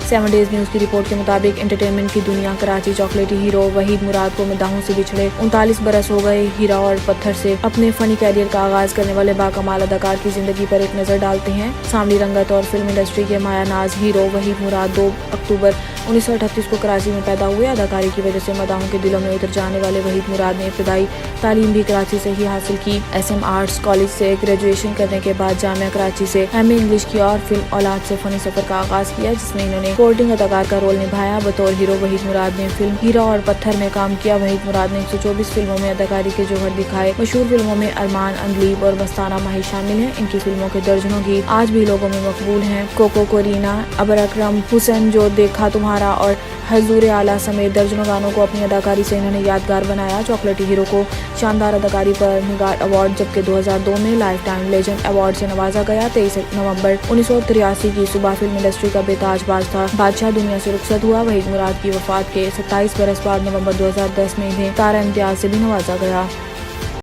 7 days news की report के मुताबिक एंटरटेनमेंट की दुनिया कराची चॉकलेटी हीरो वहीद मुराद को मदाहों से बिछड़े 39 बरस हो गए। हीरा और पत्थर से अपने फनी कैरियर का आगाज करने वाले बाकमाल अदाकार की जिंदगी पर एक नजर डालते हैं। सांवली रंगत और फिल्म इंडस्ट्री के मायानाज हीरो वहीद मुराद 2 अक्टूबर 1938 को कराची में पैदा हुए। अदाकारी की वजह से मदाहों के दिलों में उतर जाने वाले वहीद मुराद ने इब्तदाई तालीम भी कराची से ही हासिल की। SM आर्ट्स कॉलेज से ग्रेजुएशन करने के बाद जामिया कराची से MA इंग्लिश की और फिल्म औलाद से फनी सफर का आगाज किया, जिसमें इन्होंने सपोर्टिंग अदाकार का रोल निभाया। बतौर हीरो वहीद मुराद ने फिल्म हीरा और पत्थर में काम किया। वहीद मुराद ने 124 फिल्मों में अदाकारी के जौहर दिखाए। मशहूर फिल्मों में अरमान, अनलीब और मस्ताना माही शामिल हैं। इनकी फिल्मों के दर्जनों गीत आज भी लोगों में मकबूल हैं। कोको कोरीना, अबर अकरम, हुसैन जो देखा तुम्हारा और हजूर आला समेत दर्जनों गानों को अपनी अदाकारी से इन्होंने यादगार बनाया। चॉकलेटी हीरो को शानदार अदाकारी पर निगार अवार्ड जबकि 2002 में लाइफ टाइम लेजेंड अवार्ड से नवाजा गया। 23 नवंबर 1983 की सुबह फिल्म इंडस्ट्री का बेताज बादशाह दुनिया से रुखसत हुआ। वहीद मुराद की वफात के 27 बरस बाद नवंबर 2010 में इन्हें तारा इम्तियाज से भी नवाजा गया।